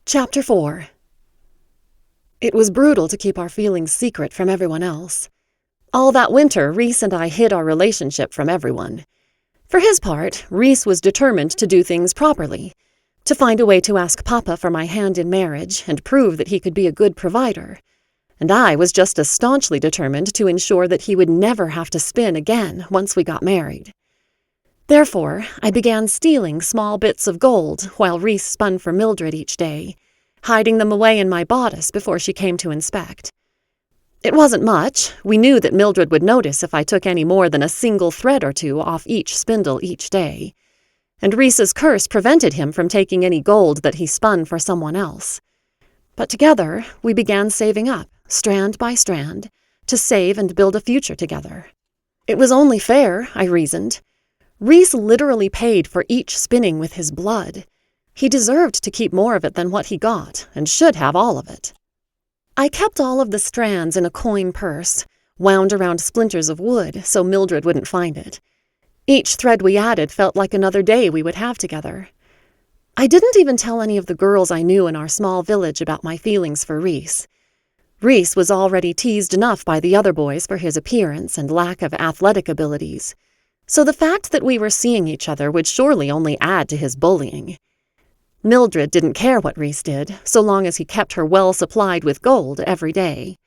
Chapter 4. It was brutal to keep our feelings secret from everyone else. All that winter, Rhys and I hid our relationship from everyone. For his part, Rhys was determined to do things properly, to find a way to ask Papa for my hand in marriage and prove that he could be a good provider. And I was just as staunchly determined to ensure that he would never have to spin again once we got married. Therefore, I began stealing small bits of gold while Rhys spun for Mildred each day, hiding them away in my bodice before she came to inspect. It wasn't much. We knew that Mildred would notice if I took any more than a single thread or two off each spindle each day. And Rhys's curse prevented him from taking any gold that he spun for someone else. But together, we began saving up, strand by strand, to save and build a future together. It was only fair, I reasoned. Rhys literally paid for each spinning with his blood. He deserved to keep more of it than what he got, and should have all of it. I kept all of the strands in a coin purse, wound around splinters of wood so Mildred wouldn't find it. Each thread we added felt like another day we would have together. I didn't even tell any of the girls I knew in our small village about my feelings for Rhys. Rhys was already teased enough by the other boys for his appearance and lack of athletic abilities, so the fact that we were seeing each other would surely only add to his bullying. Mildred didn't care what Rhys did, so long as he kept her well supplied with gold every day.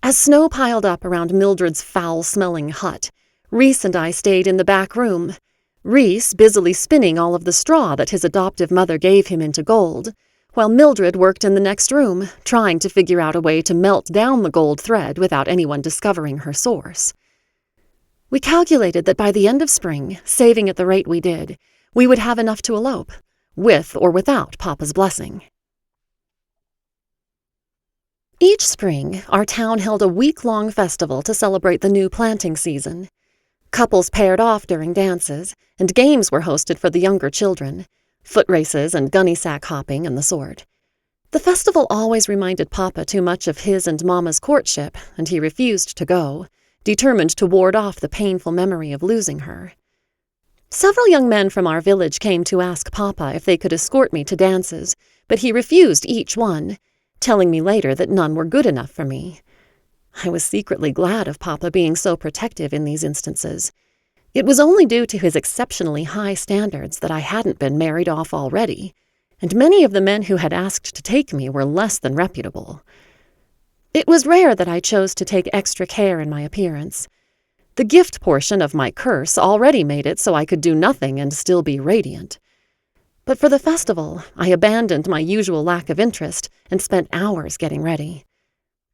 As snow piled up around Mildred's foul-smelling hut, Rhys and I stayed in the back room, Rhys busily spinning all of the straw that his adoptive mother gave him into gold, while Mildred worked in the next room, trying to figure out a way to melt down the gold thread without anyone discovering her source. We calculated that by the end of spring, saving at the rate we did, we would have enough to elope, with or without Papa's blessing. Each spring, our town held a week-long festival to celebrate the new planting season. Couples paired off during dances, and games were hosted for the younger children, foot races and gunny sack hopping and the sort. The festival always reminded Papa too much of his and Mama's courtship, and he refused to go, determined to ward off the painful memory of losing her. Several young men from our village came to ask Papa if they could escort me to dances, but he refused each one, telling me later that none were good enough for me. I was secretly glad of Papa being so protective in these instances. It was only due to his exceptionally high standards that I hadn't been married off already, and many of the men who had asked to take me were less than reputable. It was rare that I chose to take extra care in my appearance. The gift portion of my curse already made it so I could do nothing and still be radiant. But for the festival, I abandoned my usual lack of interest and spent hours getting ready.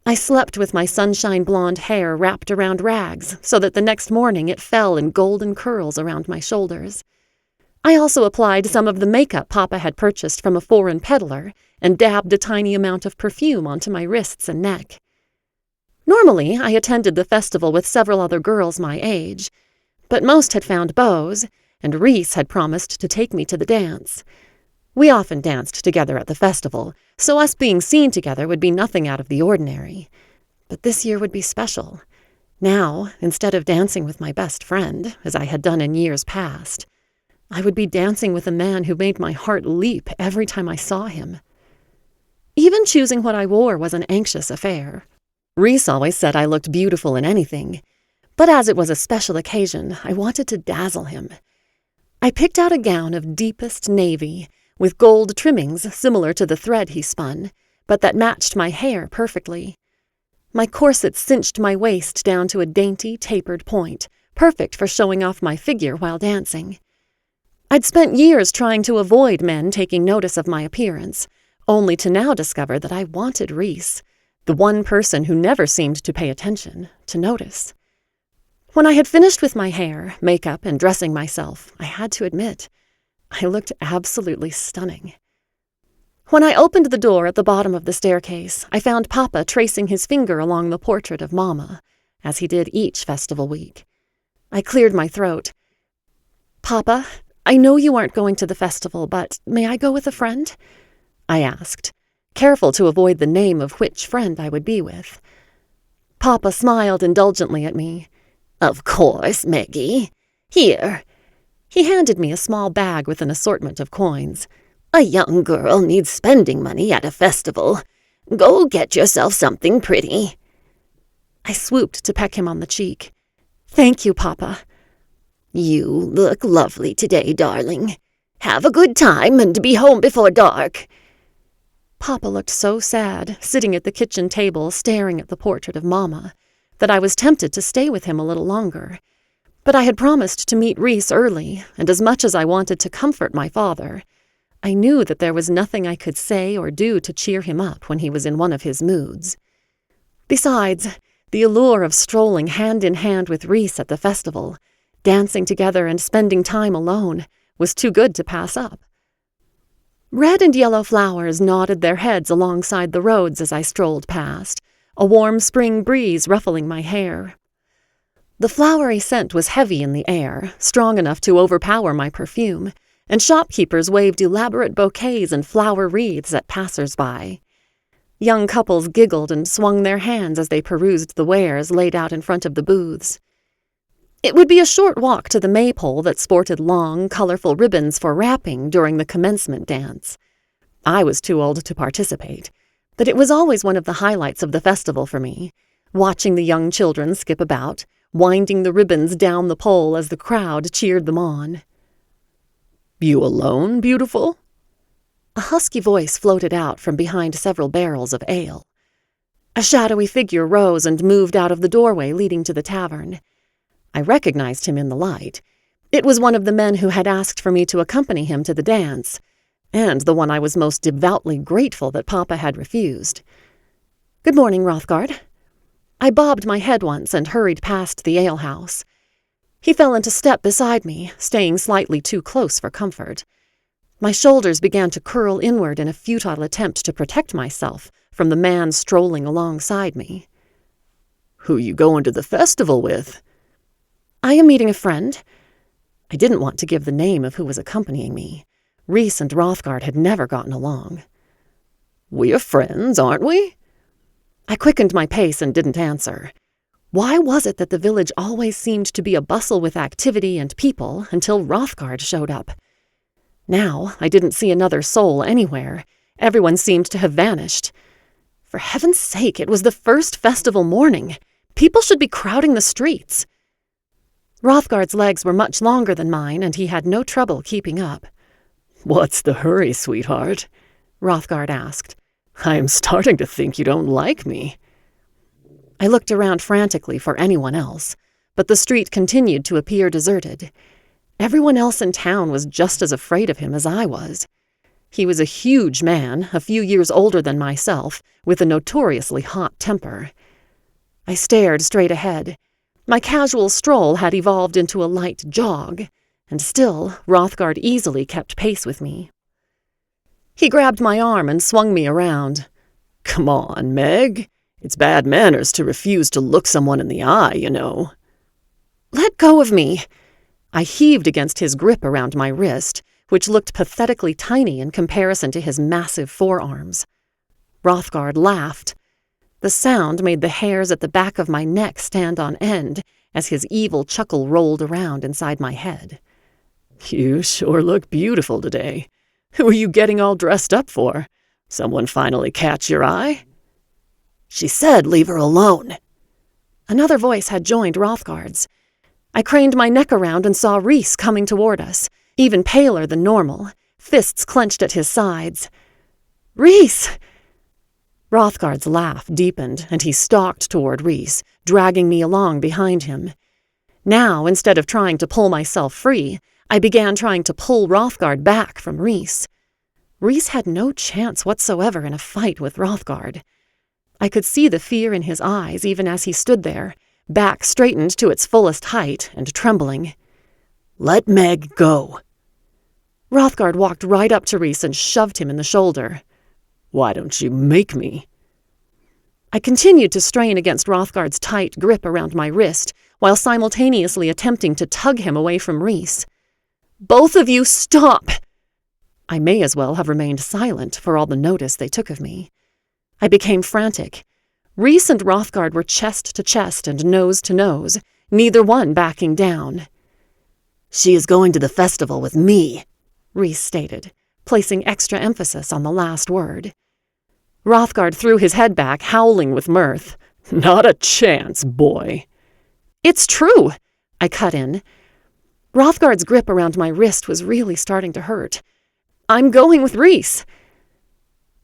I slept with my sunshine blonde hair wrapped around rags so that the next morning it fell in golden curls around my shoulders. I also applied some of the makeup Papa had purchased from a foreign peddler and dabbed a tiny amount of perfume onto my wrists and neck. Normally, I attended the festival with several other girls my age, but most had found beaux, and Rhys had promised to take me to the dance. We often danced together at the festival, so us being seen together would be nothing out of the ordinary. But this year would be special. Now, instead of dancing with my best friend, as I had done in years past, I would be dancing with a man who made my heart leap every time I saw him. Even choosing what I wore was an anxious affair. Rhys always said I looked beautiful in anything, but as it was a special occasion, I wanted to dazzle him. I picked out a gown of deepest navy, with gold trimmings similar to the thread he spun, but that matched my hair perfectly. My corset cinched my waist down to a dainty, tapered point, perfect for showing off my figure while dancing. I'd spent years trying to avoid men taking notice of my appearance, only to now discover that I wanted Rhys, the one person who never seemed to pay attention, to notice. When I had finished with my hair, makeup, and dressing myself, I had to admit, I looked absolutely stunning. When I opened the door at the bottom of the staircase, I found Papa tracing his finger along the portrait of Mama, as he did each festival week. I cleared my throat. "Papa, I know you aren't going to the festival, but may I go with a friend?" I asked, careful to avoid the name of which friend I would be with. Papa smiled indulgently at me. "Of course, Maggie. Here." He handed me a small bag with an assortment of coins. A young girl needs spending money at a festival. Go get yourself something pretty." I swooped to peck him on the cheek. "Thank you, Papa." "You look lovely today, darling. Have a good time and be home before dark." Papa looked so sad, sitting at the kitchen table staring at the portrait of Mama, that I was tempted to stay with him a little longer. But I had promised to meet Rhys early, and as much as I wanted to comfort my father, I knew that there was nothing I could say or do to cheer him up when he was in one of his moods. Besides, the allure of strolling hand in hand with Rhys at the festival, dancing together and spending time alone, was too good to pass up. Red and yellow flowers nodded their heads alongside the roads as I strolled past, a warm spring breeze ruffling my hair. The flowery scent was heavy in the air, strong enough to overpower my perfume, and shopkeepers waved elaborate bouquets and flower wreaths at passers-by. Young couples giggled and swung their hands as they perused the wares laid out in front of the booths. It would be a short walk to the maypole that sported long, colorful ribbons for wrapping during the commencement dance. I was too old to participate, but it was always one of the highlights of the festival for me, watching the young children skip about, winding the ribbons down the pole as the crowd cheered them on. "You alone, beautiful?" A husky voice floated out from behind several barrels of ale. A shadowy figure rose and moved out of the doorway leading to the tavern. I recognized him in the light. It was one of the men who had asked for me to accompany him to the dance, and the one I was most devoutly grateful that Papa had refused. "Good morning, Hrothgar." I bobbed my head once and hurried past the alehouse. He fell into step beside me, staying slightly too close for comfort. My shoulders began to curl inward in a futile attempt to protect myself from the man strolling alongside me. "Who you going to the festival with?" "I am meeting a friend." I didn't want to give the name of who was accompanying me. Rhys and Hrothgar had never gotten along. "We're friends, aren't we?" I quickened my pace and didn't answer. Why was it that the village always seemed to be a bustle with activity and people until Hrothgar showed up? Now I didn't see another soul anywhere. Everyone seemed to have vanished. For heaven's sake, it was the first festival morning. People should be crowding the streets. Hrothgar's legs were much longer than mine, and he had no trouble keeping up. "What's the hurry, sweetheart?" Hrothgar asked. "I am starting to think you don't like me." I looked around frantically for anyone else, but the street continued to appear deserted. Everyone else in town was just as afraid of him as I was. He was a huge man, a few years older than myself, with a notoriously hot temper. I stared straight ahead. My casual stroll had evolved into a light jog, and still Hrothgar easily kept pace with me. He grabbed my arm and swung me around. "Come on, Meg. It's bad manners to refuse to look someone in the eye, you know." "Let go of me!" I heaved against his grip around my wrist, which looked pathetically tiny in comparison to his massive forearms. Hrothgar laughed. The sound made the hairs at the back of my neck stand on end as his evil chuckle rolled around inside my head. "You sure look beautiful today. Who are you getting all dressed up for? Someone finally catch your eye?" "She said leave her alone." Another voice had joined Hrothgar's. I craned my neck around and saw Rhys coming toward us, even paler than normal, fists clenched at his sides. "Rhys!" Hrothgar's laugh deepened, and he stalked toward Rhys, dragging me along behind him. Now, instead of trying to pull myself free, I began trying to pull Hrothgar back from Rhys. Rhys had no chance whatsoever in a fight with Hrothgar. I could see the fear in his eyes even as he stood there, back straightened to its fullest height and trembling. "Let Meg go." Hrothgar walked right up to Rhys and shoved him in the shoulder. "Why don't you make me?" I continued to strain against Hrothgar's tight grip around my wrist, while simultaneously attempting to tug him away from Rhys. "Both of you stop!" I may as well have remained silent for all the notice they took of me. I became frantic. Rhys and Hrothgar were chest to chest and nose to nose, neither one backing down. "She is going to the festival with me," Rhys stated, placing extra emphasis on the last word. Hrothgar threw his head back, howling with mirth. Not a chance, boy. It's true, I cut in. Hrothgar's grip around my wrist was really starting to hurt. I'm going with Rhys.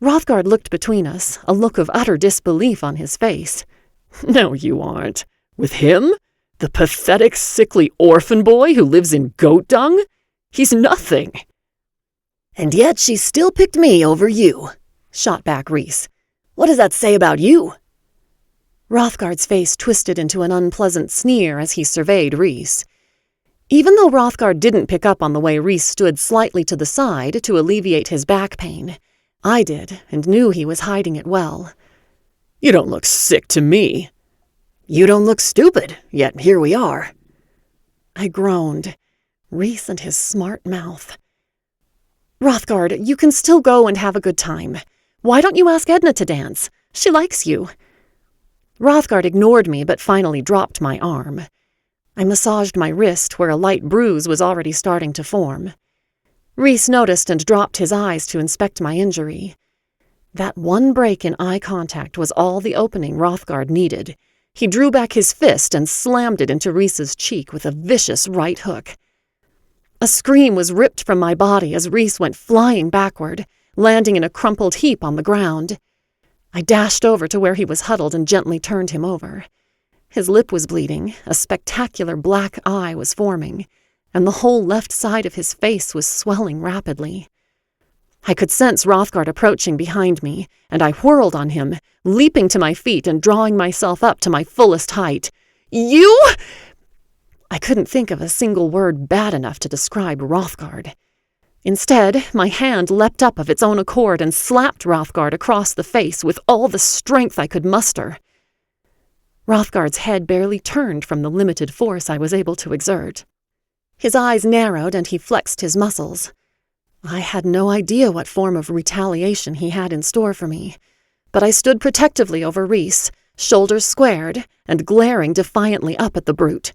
Hrothgar looked between us, a look of utter disbelief on his face. No, you aren't. With him? The pathetic, sickly orphan boy who lives in goat dung? He's nothing. And yet she still picked me over you, shot back Rhys. What does that say about you? Hrothgar's face twisted into an unpleasant sneer as he surveyed Rhys. Even though Hrothgar didn't pick up on the way Rhys stood slightly to the side to alleviate his back pain, I did, and knew he was hiding it well. You don't look sick to me. You don't look stupid, yet here we are. I groaned. Rhys and his smart mouth. Hrothgar, you can still go and have a good time. Why don't you ask Edna to dance? She likes you. Hrothgar ignored me but finally dropped my arm. I massaged my wrist where a light bruise was already starting to form. Rhys noticed and dropped his eyes to inspect my injury. That one break in eye contact was all the opening Hrothgar needed. He drew back his fist and slammed it into Rhys's cheek with a vicious right hook. A scream was ripped from my body as Rhys went flying backward, landing in a crumpled heap on the ground. I dashed over to where he was huddled and gently turned him over. His lip was bleeding, a spectacular black eye was forming, and the whole left side of his face was swelling rapidly. I could sense Hrothgar approaching behind me, and I whirled on him, leaping to my feet and drawing myself up to my fullest height. You! I couldn't think of a single word bad enough to describe Hrothgar. Instead, my hand leapt up of its own accord and slapped Hrothgar across the face with all the strength I could muster. Hrothgar's head barely turned from the limited force I was able to exert. His eyes narrowed and he flexed his muscles. I had no idea what form of retaliation he had in store for me, but I stood protectively over Rhys, shoulders squared, and glaring defiantly up at the brute.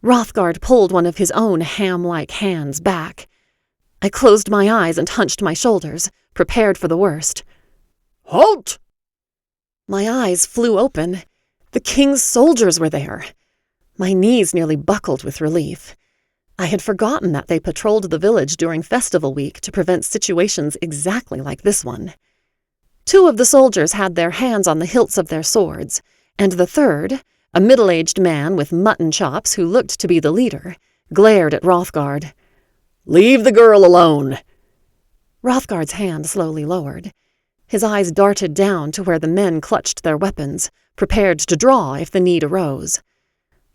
Hrothgar pulled one of his own ham-like hands back. I closed my eyes and hunched my shoulders, prepared for the worst. Halt! My eyes flew open. The king's soldiers were there. My knees nearly buckled with relief. I had forgotten that they patrolled the village during festival week to prevent situations exactly like this one. 2 of the soldiers had their hands on the hilts of their swords, and the third, a middle-aged man with mutton chops who looked to be the leader, glared at Hrothgar. Leave the girl alone. Hrothgar's hand slowly lowered. His eyes darted down to where the men clutched their weapons, prepared to draw if the need arose.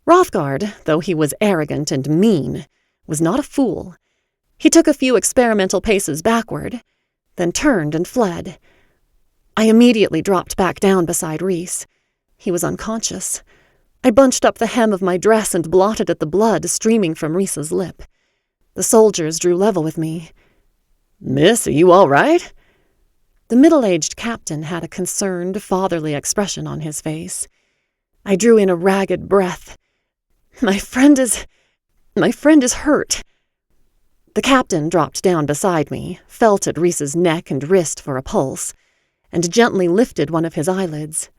Hrothgar, though he was arrogant and mean, was not a fool. He took a few experimental paces backward, then turned and fled. I immediately dropped back down beside Rhys. He was unconscious. I bunched up the hem of my dress and blotted at the blood streaming from Rhys's lip. The soldiers drew level with me. Miss, are you all right? The middle-aged captain had a concerned, fatherly expression on his face. I drew in a ragged breath. My friend is hurt. The captain dropped down beside me, felt at Rhys's neck and wrist for a pulse, and gently lifted one of his eyelids.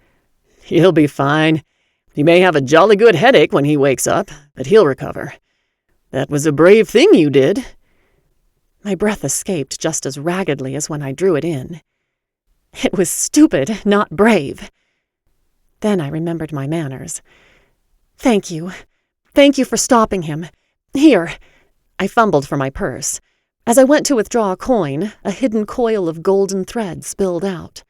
He'll be fine. He may have a jolly good headache when he wakes up, but he'll recover. That was a brave thing you did. My breath escaped just as raggedly as when I drew it in. It was stupid, not brave. Then I remembered my manners. Thank you. Thank you for stopping him. Here. I fumbled for my purse. As I went to withdraw a coin, a hidden coil of golden thread spilled out.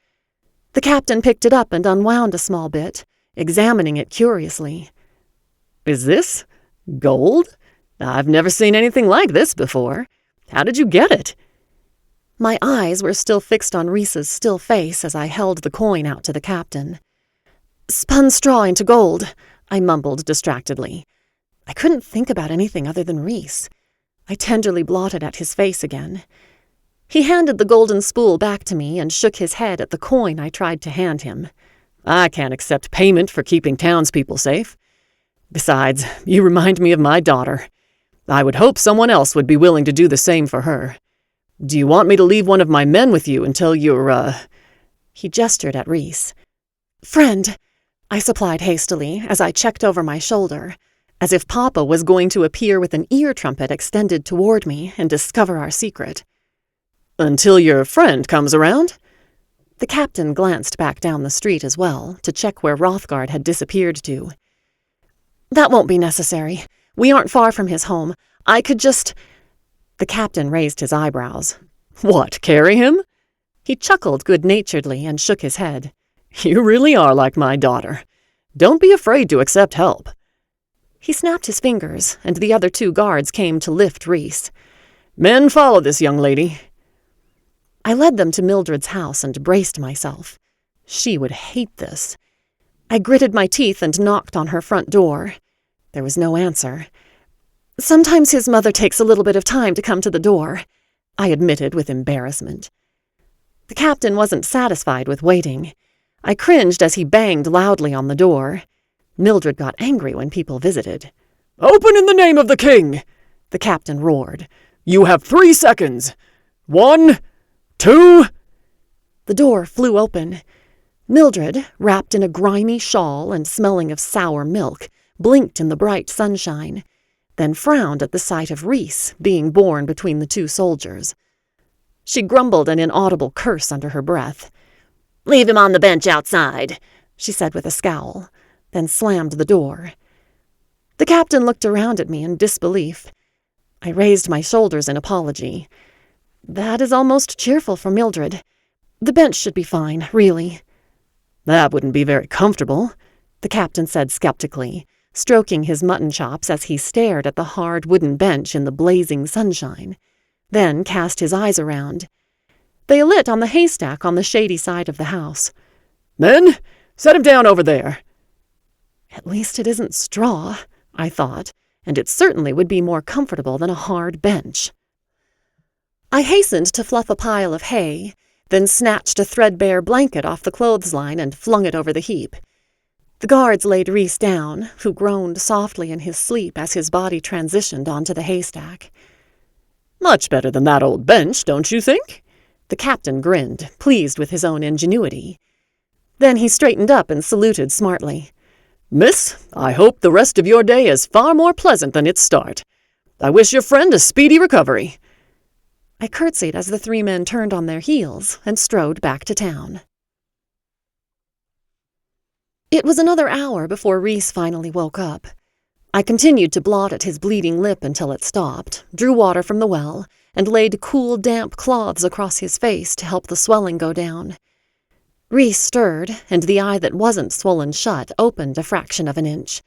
The captain picked it up and unwound a small bit, examining it curiously. Is this gold? I've never seen anything like this before. How did you get it? My eyes were still fixed on Rhys's still face as I held the coin out to the captain. Spun straw into gold, I mumbled distractedly. I couldn't think about anything other than Rhys. I tenderly blotted at his face again. He handed the golden spool back to me and shook his head at the coin I tried to hand him. I can't accept payment for keeping townspeople safe. Besides, you remind me of my daughter. I would hope someone else would be willing to do the same for her. Do you want me to leave one of my men with you until you're, He gestured at Rhys. Friend, I supplied hastily as I checked over my shoulder, as if Papa was going to appear with an ear trumpet extended toward me and discover our secret. Until your friend comes around? The captain glanced back down the street as well, to check where Hrothgard had disappeared to. That won't be necessary. We aren't far from his home. I could just... The captain raised his eyebrows. What, carry him? He chuckled good-naturedly and shook his head. You really are like my daughter. Don't be afraid to accept help. He snapped his fingers, and the other 2 guards came to lift Rhys. Men, follow this young lady. I led them to Mildred's house and braced myself. She would hate this. I gritted my teeth and knocked on her front door. There was no answer. Sometimes his mother takes a little bit of time to come to the door, I admitted with embarrassment. The captain wasn't satisfied with waiting. I cringed as he banged loudly on the door. Mildred got angry when people visited. Open in the name of the king, the captain roared. You have 3 seconds. 1, 2... The door flew open. Mildred, wrapped in a grimy shawl and smelling of sour milk, blinked in the bright sunshine, then frowned at the sight of Rhys being borne between the 2 soldiers. She grumbled an inaudible curse under her breath. Leave him on the bench outside, she said with a scowl, then slammed the door. The captain looked around at me in disbelief. I raised my shoulders in apology. That is almost cheerful for Mildred. The bench should be fine, really. That wouldn't be very comfortable, the captain said skeptically, stroking his mutton chops as he stared at the hard wooden bench in the blazing sunshine, then cast his eyes around. They lit on the haystack on the shady side of the house. Men, set him down over there. At least it isn't straw, I thought, and it certainly would be more comfortable than a hard bench. I hastened to fluff a pile of hay, then snatched a threadbare blanket off the clothesline and flung it over the heap. The guards laid Rhys down, who groaned softly in his sleep as his body transitioned onto the haystack. Much better than that old bench, don't you think? The captain grinned, pleased with his own ingenuity. Then he straightened up and saluted smartly. Miss, I hope the rest of your day is far more pleasant than its start. I wish your friend a speedy recovery. I curtsied as the 3 men turned on their heels and strode back to town. It was another hour before Rhys finally woke up. I continued to blot at his bleeding lip until it stopped, drew water from the well, and laid cool, damp cloths across his face to help the swelling go down. Rhys stirred, and the eye that wasn't swollen shut opened a fraction of an inch.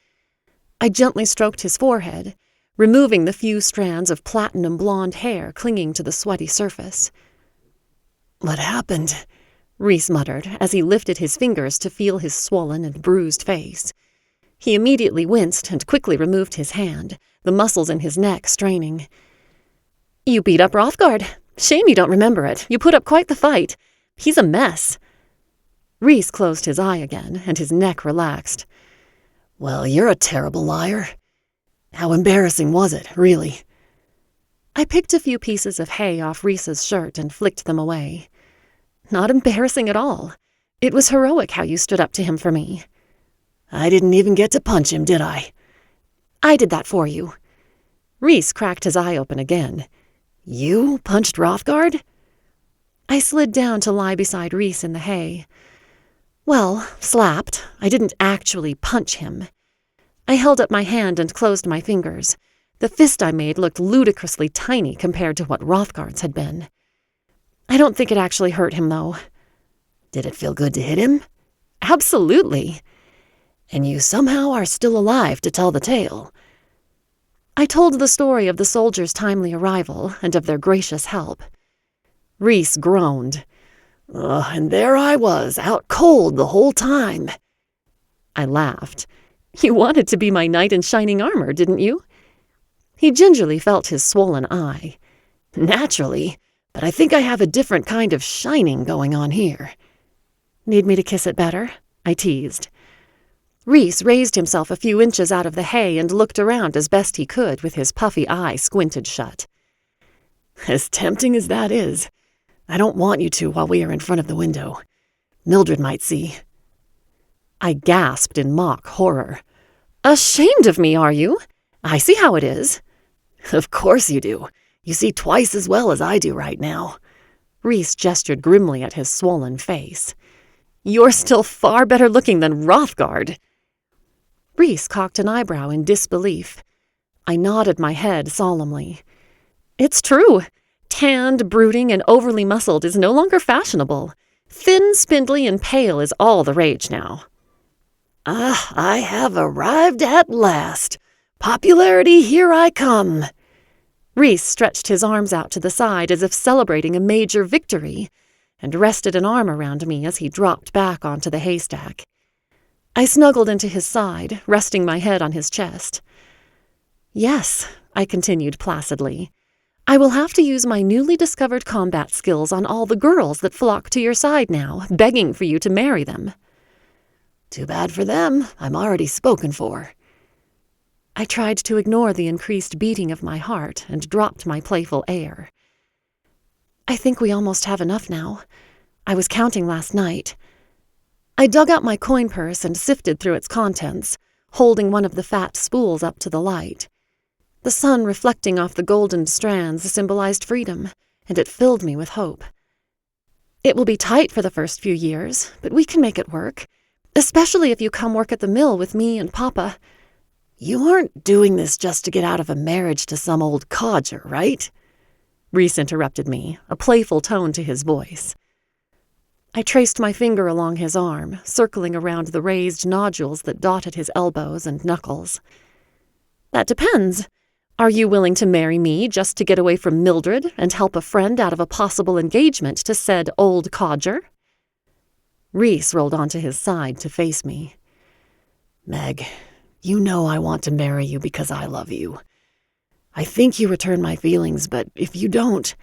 I gently stroked his forehead, removing the few strands of platinum blonde hair clinging to the sweaty surface. What happened? Rhys muttered as he lifted his fingers to feel his swollen and bruised face. He immediately winced and quickly removed his hand, the muscles in his neck straining. You beat up Hrothgard. Shame you don't remember it. You put up quite the fight. He's a mess. Rhys closed his eye again, and his neck relaxed. Well, you're a terrible liar. How embarrassing was it, really? I picked a few pieces of hay off Rhys's shirt and flicked them away. Not embarrassing at all. It was heroic how you stood up to him for me. I didn't even get to punch him, did I? I did that for you. Rhys cracked his eye open again. You punched Hrothgard? I slid down to lie beside Rhys in the hay. Well, slapped. I didn't actually punch him. I held up my hand and closed my fingers. The fist I made looked ludicrously tiny compared to what Hrothgard's had been. I don't think it actually hurt him, though. Did it feel good to hit him? Absolutely. And you somehow are still alive to tell the tale. I told the story of the soldiers' timely arrival and of their gracious help. Rhys groaned. And there I was, out cold the whole time. I laughed. You wanted to be my knight in shining armor, didn't you? He gingerly felt his swollen eye. Naturally, but I think I have a different kind of shining going on here. Need me to kiss it better? I teased. Rhys raised himself a few inches out of the hay and looked around as best he could with his puffy eye squinted shut. As tempting as that is, I don't want you to while we are in front of the window. Mildred might see." I gasped in mock horror. "Ashamed of me, are you? I see how it is." "Of course you do. You see twice as well as I do right now." Rhys gestured grimly at his swollen face. "You're still far better looking than Hrothgar." Rhys cocked an eyebrow in disbelief. I nodded my head solemnly. "It's true. Tanned, brooding, and overly muscled is no longer fashionable. Thin, spindly, and pale is all the rage now." "Ah, I have arrived at last. Popularity, here I come." Rhys stretched his arms out to the side as if celebrating a major victory, and rested an arm around me as he dropped back onto the haystack. I snuggled into his side, resting my head on his chest. "Yes," I continued placidly, "I will have to use my newly discovered combat skills on all the girls that flock to your side now, begging for you to marry them." "Too bad for them. I'm already spoken for." I tried to ignore the increased beating of my heart and dropped my playful air. "I think we almost have enough now. I was counting last night." I dug out my coin purse and sifted through its contents, holding one of the fat spools up to the light. The sun reflecting off the golden strands symbolized freedom, and it filled me with hope. "It will be tight for the first few years, but we can make it work, especially if you come work at the mill with me and Papa." "You aren't doing this just to get out of a marriage to some old codger, right?" Rhys interrupted me, a playful tone to his voice. I traced my finger along his arm, circling around the raised nodules that dotted his elbows and knuckles. "That depends. Are you willing to marry me just to get away from Mildred and help a friend out of a possible engagement to said old codger?" Rhys rolled onto his side to face me. "Meg, you know I want to marry you because I love you. I think you return my feelings, but if you don't—"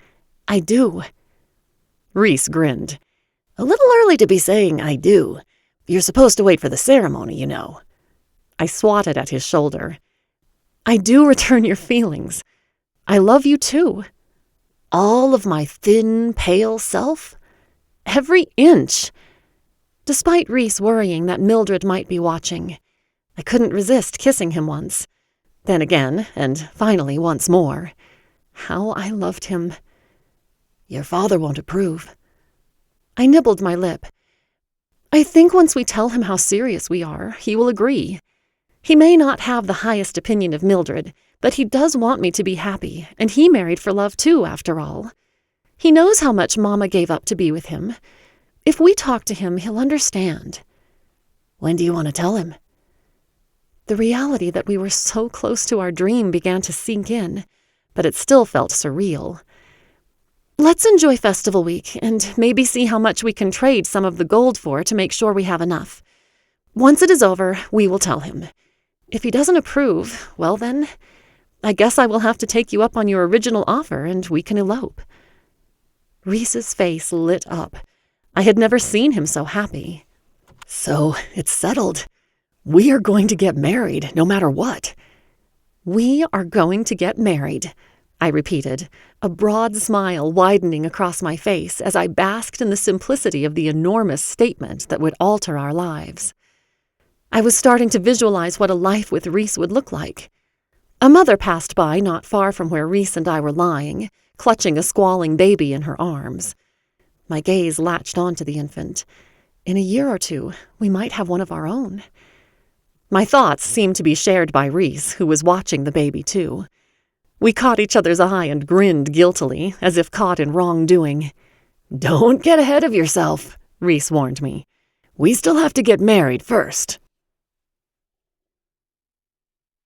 "I do." Rhys grinned. "A little early to be saying I do. You're supposed to wait for the ceremony, you know." I swatted at his shoulder. "I do return your feelings. I love you too." "All of my thin, pale self?" "Every inch." Despite Rhys worrying that Mildred might be watching, I couldn't resist kissing him once. Then again, and finally once more. How I loved him. "Your father won't approve." I nibbled my lip. "I think once we tell him how serious we are, he will agree. He may not have the highest opinion of Mildred, but he does want me to be happy, and he married for love too, after all. He knows how much Mama gave up to be with him. If we talk to him, he'll understand." "When do you want to tell him?" The reality that we were so close to our dream began to sink in, but it still felt surreal. "Let's enjoy Festival Week, and maybe see how much we can trade some of the gold for to make sure we have enough. Once it is over, we will tell him. If he doesn't approve, well then, I guess I will have to take you up on your original offer, and we can elope." Rhys's face lit up. I had never seen him so happy. "So, it's settled. We are going to get married, no matter what." "We are going to get married," I repeated, a broad smile widening across my face as I basked in the simplicity of the enormous statement that would alter our lives. I was starting to visualize what a life with Rhys would look like. A mother passed by not far from where Rhys and I were lying, clutching a squalling baby in her arms. My gaze latched onto the infant. In a year or two, we might have one of our own. My thoughts seemed to be shared by Rhys, who was watching the baby too. We caught each other's eye and grinned guiltily, as if caught in wrongdoing. "Don't get ahead of yourself," Rhys warned me. "We still have to get married first."